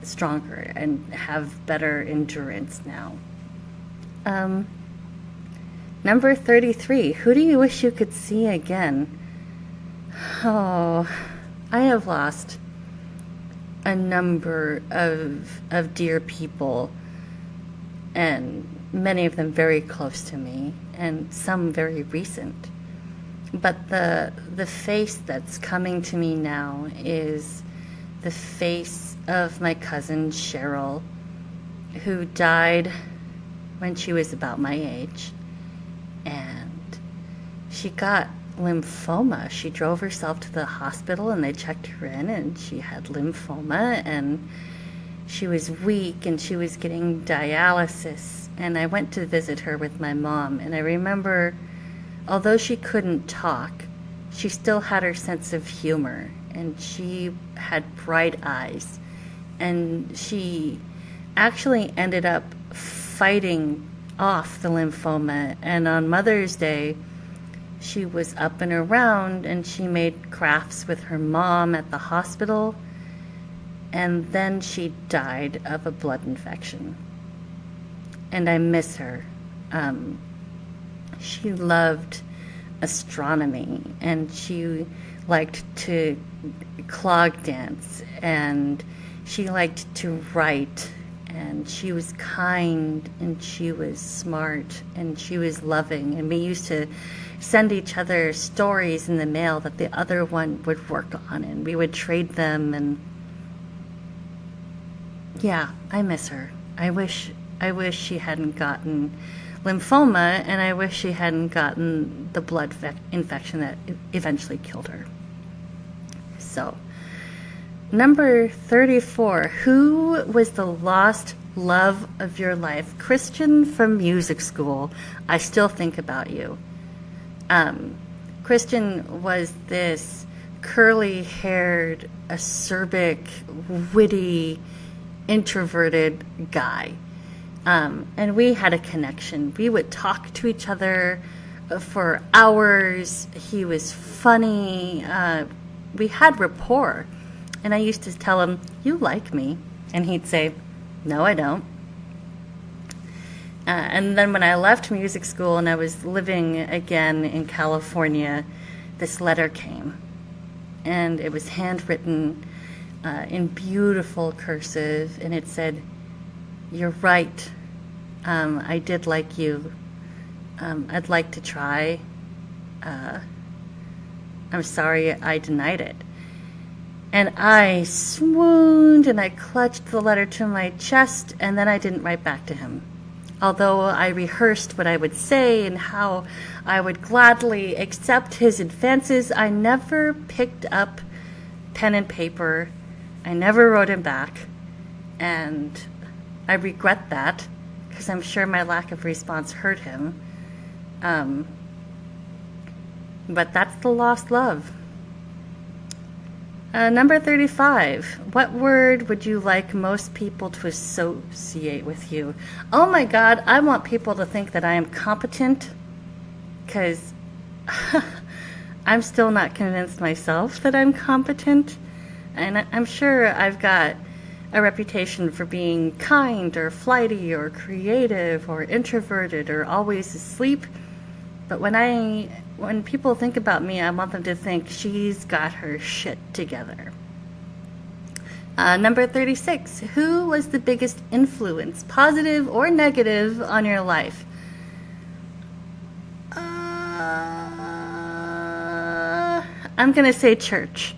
stronger and have better endurance now. Number 33, who do you wish you could see again? Oh, I have lost a number of dear people, and many of them very close to me, and some very recent. But the face that's coming to me now is the face of my cousin Cheryl, who died when she was about my age. And she got lymphoma. She drove herself to the hospital and they checked her in and she had lymphoma and she was weak and she was getting dialysis. And I went to visit her with my mom, and I remember, although she couldn't talk, she still had her sense of humor and she had bright eyes, and she actually ended up fighting off the lymphoma. And on Mother's Day, she was up and around and she made crafts with her mom at the hospital, and then she died of a blood infection. And I miss her. She loved astronomy and she liked to clog dance and she liked to write, and she was kind and she was smart and she was loving, and we used to send each other stories in the mail that the other one would work on, and we would trade them. And yeah, I miss her. I wish she hadn't gotten lymphoma, and I wish she hadn't gotten the blood infection that eventually killed her. So, number 34, who was the lost love of your life? Christian from music school, I still think about you. Christian was this curly-haired, acerbic, witty, introverted guy. And we had a connection. We would talk to each other for hours. He was funny. We had rapport. And I used to tell him, "You like me?" And he'd say, "No, I don't." And then when I left music school and I was living again in California, this letter came. And it was handwritten in beautiful cursive. And it said, "You're right. I did like you. I'd like to try. I'm sorry I denied it." And I swooned and I clutched the letter to my chest, and then I didn't write back to him. Although I rehearsed what I would say and how I would gladly accept his advances, I never picked up pen and paper. I never wrote him back. And I regret that, because I'm sure my lack of response hurt him. But that's the lost love. Number 35. What word would you like most people to associate with you? Oh my God, I want people to think that I am competent, because I'm still not convinced myself that I'm competent. And I'm sure I've got a reputation for being kind or flighty or creative or introverted or always asleep. But when people think about me, I want them to think she's got her shit together. Number 36. Who was the biggest influence, positive or negative, on your life? I'm going to say church.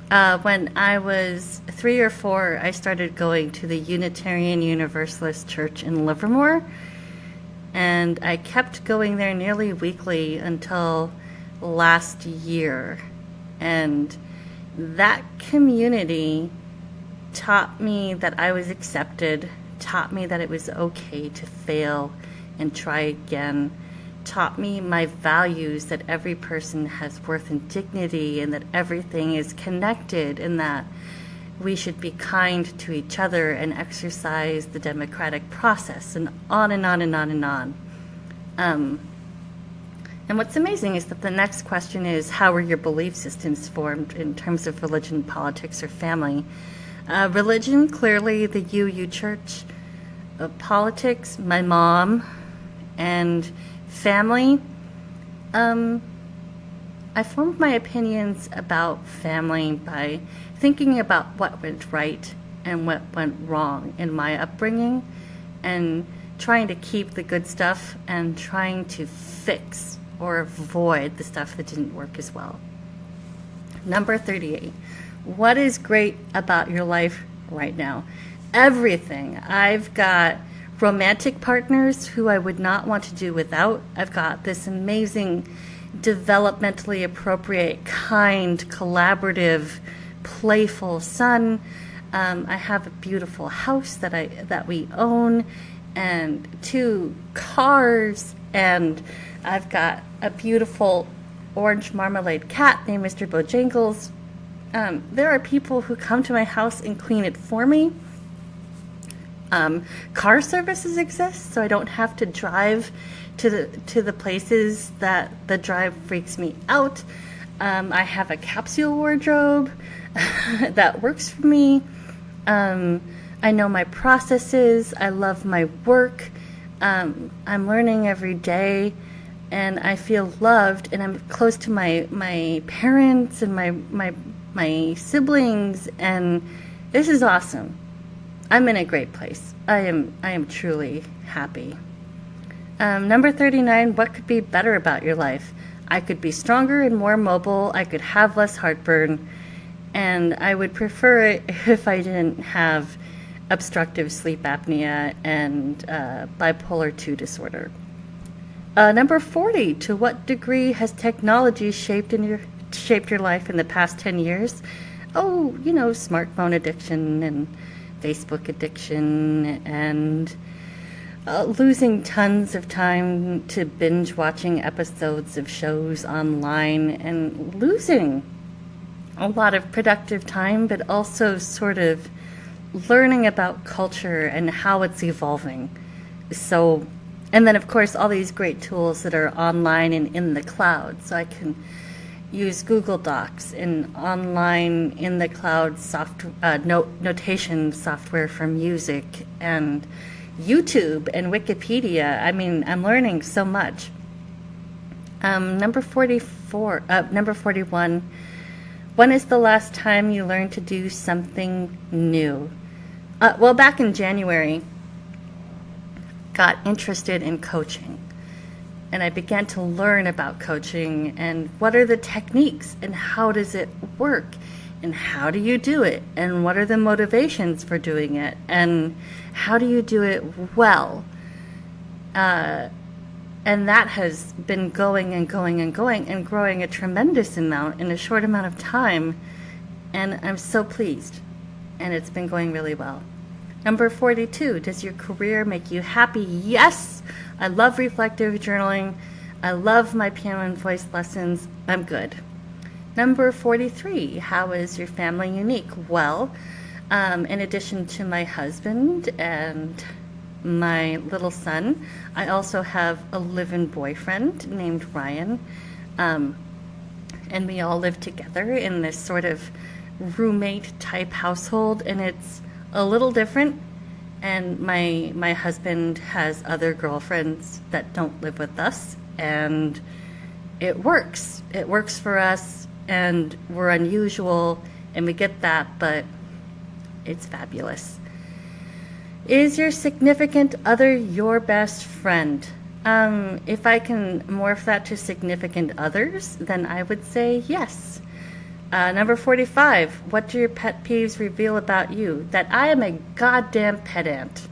When I was 3 or 4, I started going to the Unitarian Universalist Church in Livermore. And I kept going there nearly weekly until last year. And that community taught me that I was accepted, taught me that it was okay to fail and try again, taught me my values, that every person has worth and dignity, and that everything is connected, and that we should be kind to each other and exercise the democratic process, and on and on and on and on. And what's amazing is that the next question is, how were your belief systems formed in terms of religion, politics, or family? Religion, clearly the UU Church. Politics, my mom. And family, I formed my opinions about family by thinking about what went right and what went wrong in my upbringing, and trying to keep the good stuff and trying to fix or avoid the stuff that didn't work as well. Number 38. What is great about your life right now? Everything. I've got romantic partners who I would not want to do without. I've got this amazing, developmentally appropriate, kind, collaborative, playful son. I have a beautiful house that we own, and 2 cars, and I've got a beautiful orange marmalade cat named Mr. Bojangles. There are people who come to my house and clean it for me. Car services exist, so I don't have to drive to the places that the drive freaks me out. I have a capsule wardrobe that works for me. I know my processes. I love my work. I'm learning every day, and I feel loved, and I'm close to my parents and my siblings, and this is awesome. I'm in a great place. I am truly happy. Number 39, what could be better about your life? I could be stronger and more mobile. I could have less heartburn. And I would prefer it if I didn't have obstructive sleep apnea and bipolar 2 disorder. Number 40, to what degree has technology shaped your life in the past 10 years? Oh, smartphone addiction and Facebook addiction and losing tons of time to binge watching episodes of shows online and losing a lot of productive time, but also sort of learning about culture and how it's evolving. So, and then of course all these great tools that are online and in the cloud. So I can use Google Docs and online in the cloud notation software for music and YouTube and Wikipedia. I mean, I'm learning so much. Number 41. When is the last time you learned to do something new? Well, back in January, got interested in coaching. And I began to learn about coaching and what are the techniques and how does it work and how do you do it and what are the motivations for doing it and how do you do it well. And that has been going and going and going and growing a tremendous amount in a short amount of time. And I'm so pleased. And it's been going really well. Number 42, does your career make you happy? Yes. I love reflective journaling. I love my piano and voice lessons. I'm good. Number 43, how is your family unique? Well, in addition to my husband and my little son, I also have a live-in boyfriend named Ryan. And we all live together in this sort of roommate type household, and it's a little different. And my husband has other girlfriends that don't live with us, and it works. It works for us, and we're unusual, and we get that, but it's fabulous. Is your significant other your best friend? If I can morph that to significant others, then I would say yes. Number 45, what do your pet peeves reveal about you? That I am a goddamn pedant.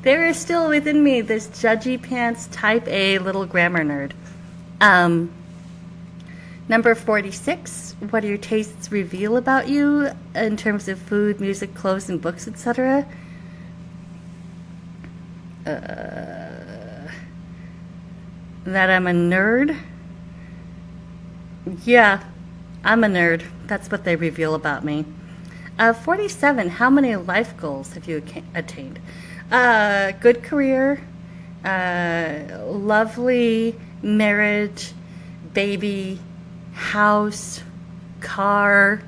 There is still within me this judgy pants type A little grammar nerd. Number 46, what do your tastes reveal about you in terms of food, music, clothes, and books, etc.? That I'm a nerd? Yeah. I'm a nerd. That's what they reveal about me. 47, how many life goals have you attained? Good career, lovely marriage, baby, house, car,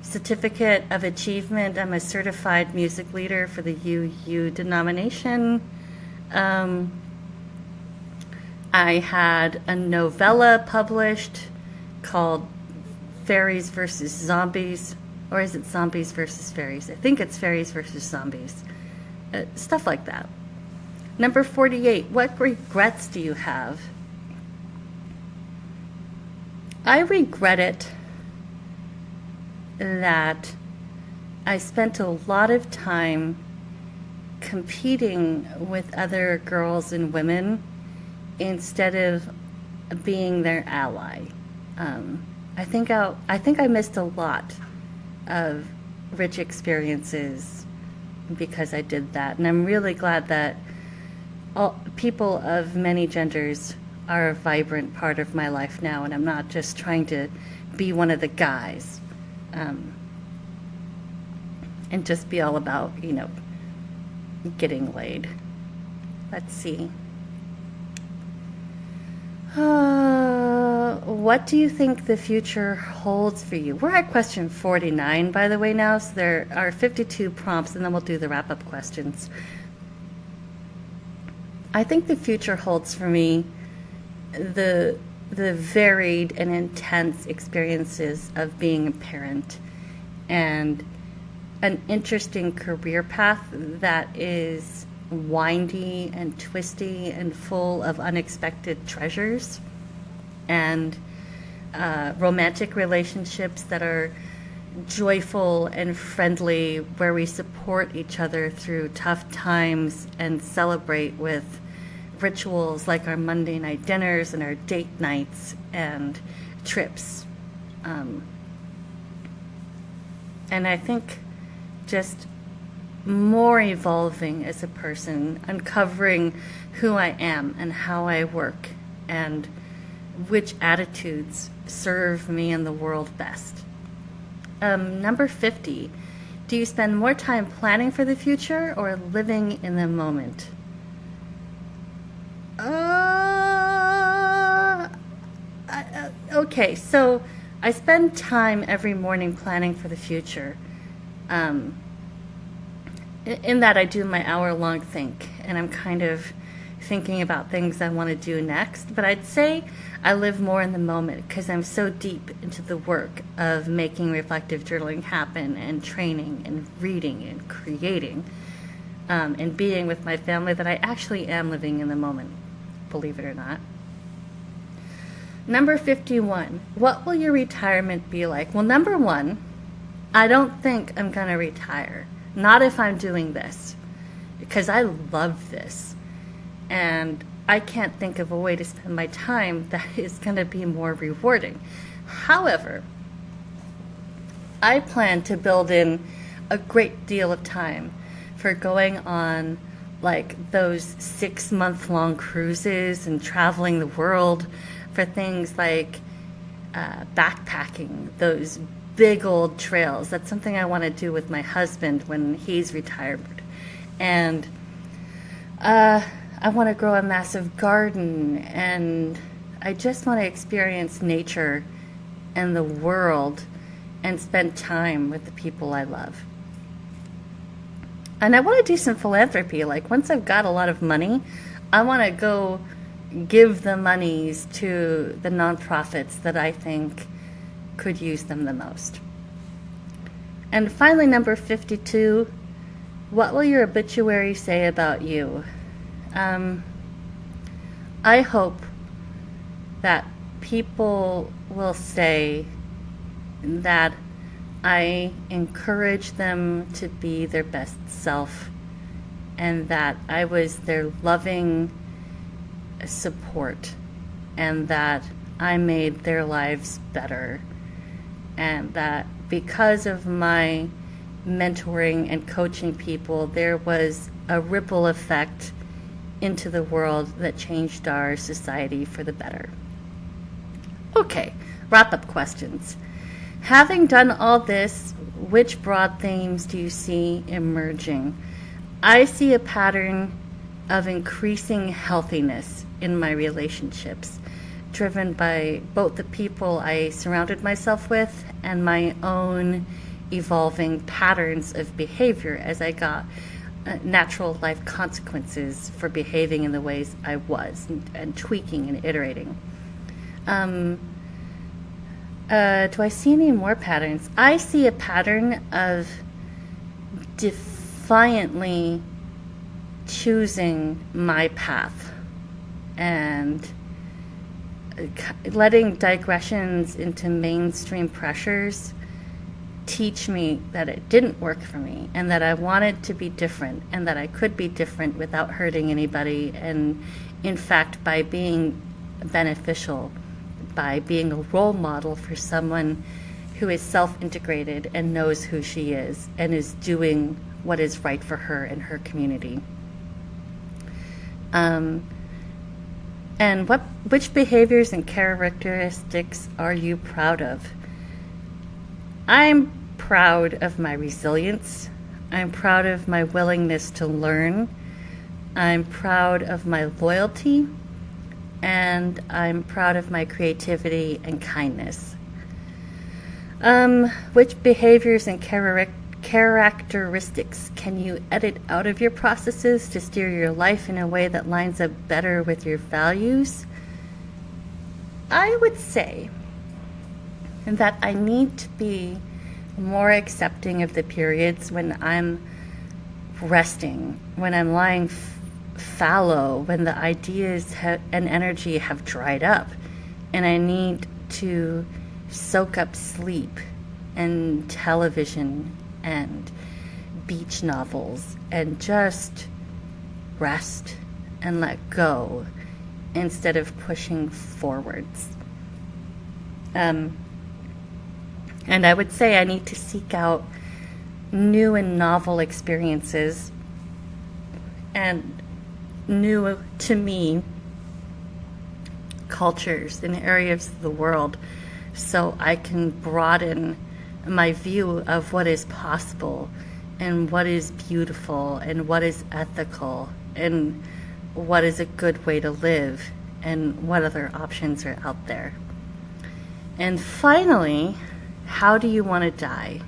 certificate of achievement. I'm a certified music leader for the UU denomination. I had a novella published called Fairies versus Zombies, or is it Zombies versus Fairies? I think it's Fairies versus Zombies. Stuff like that. Number 48, what regrets do you have? I regret it that I spent a lot of time competing with other girls and women instead of being their ally. I think I missed a lot of rich experiences because I did that, and I'm really glad that all people of many genders are a vibrant part of my life now, and I'm not just trying to be one of the guys, and just be all about, getting laid. Let's see. What do you think the future holds for you? We're at question 49, by the way, now, so there are 52 prompts, and then we'll do the wrap-up questions. I think the future holds for me the varied and intense experiences of being a parent and an interesting career path that is windy and twisty and full of unexpected treasures, and romantic relationships that are joyful and friendly, where we support each other through tough times and celebrate with rituals like our Monday night dinners and our date nights and trips. And I think just more evolving as a person, uncovering who I am and how I work and which attitudes serve me and the world best. Number 50, do you spend more time planning for the future or living in the moment? Okay, so I spend time every morning planning for the future. In that I do my hour-long think, and I'm kind of thinking about things I want to do next. But I'd say I live more in the moment because I'm so deep into the work of making reflective journaling happen and training and reading and creating and being with my family that I actually am living in the moment, believe it or not. Number 51, what will your retirement be like? Well, number one, I don't think I'm going to retire. Not if I'm doing this, because I love this. And I can't think of a way to spend my time that is going to be more rewarding. However, I plan to build in a great deal of time for going on like those 6-month-long cruises and traveling the world, for things like backpacking, those big old trails. That's something I want to do with my husband when he's retired. And I want to grow a massive garden, and I just want to experience nature and the world and spend time with the people I love. And I want to do some philanthropy. Like, once I've got a lot of money, I want to go give the monies to the nonprofits that I think could use them the most. And finally, number 52, what will your obituary say about you? I hope that people will say that I encourage them to be their best self, and that I was their loving support, and that I made their lives better, and that because of my mentoring and coaching people, there was a ripple effect into the world that changed our society for the better. Okay, wrap-up questions. Having done all this, which broad themes do you see emerging? I see a pattern of increasing healthiness in my relationships, driven by both the people I surrounded myself with and my own evolving patterns of behavior as I got natural life consequences for behaving in the ways I was, and tweaking and iterating. Do I see any more patterns? I see a pattern of defiantly choosing my path and letting digressions into mainstream pressures teach me that it didn't work for me, and that I wanted to be different, and that I could be different without hurting anybody, and in fact by being beneficial, by being a role model for someone who is self-integrated and knows who she is and is doing what is right for her and her community. And which behaviors and characteristics are you proud of? I'm proud of my resilience. I'm proud of my willingness to learn. I'm proud of my loyalty. And I'm proud of my creativity and kindness. Which behaviors and characteristics can you edit out of your processes to steer your life in a way that lines up better with your values? I would say that I need to be more accepting of the periods when I'm resting, when I'm lying fallow, when the ideas and energy have dried up, and I need to soak up sleep and television and beach novels and just rest and let go instead of pushing forwards. And I would say I need to seek out new and novel experiences and new to me cultures in areas of the world, so I can broaden my view of what is possible and what is beautiful and what is ethical and what is a good way to live and what other options are out there. And finally, how do you want to die?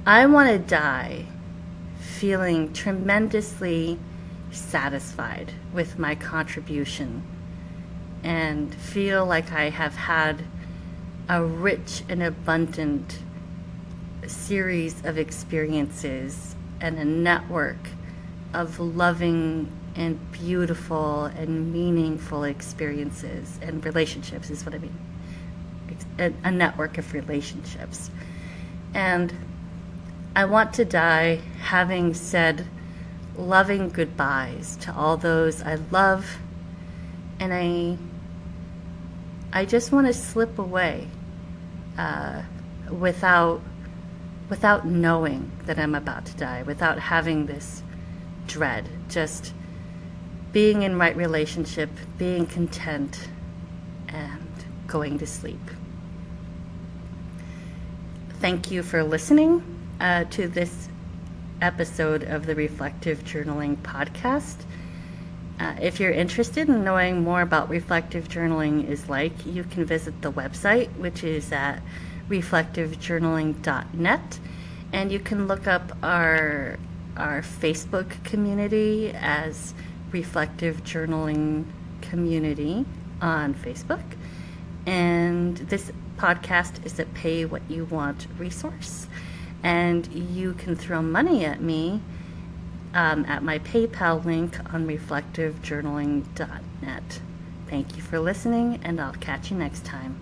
I want to die feeling tremendously satisfied with my contribution and feel like I have had a rich and abundant series of experiences and a network of loving and beautiful and meaningful experiences and relationships is what I mean. A network of relationships. And I want to die having said loving goodbyes to all those I love, and I just want to slip away without knowing that I'm about to die, without having this dread, just being in right relationship, being content, and going to sleep. Thank you for listening to this episode of the Reflective Journaling Podcast. If you're interested in knowing more about reflective journaling is like, you can visit the website, which is at reflectivejournaling.net, and you can look up our Facebook community as Reflective Journaling Community on Facebook. And this podcast is a pay what you want resource, and you can throw money at me at my PayPal link on reflectivejournaling.net. Thank you for listening, and I'll catch you next time.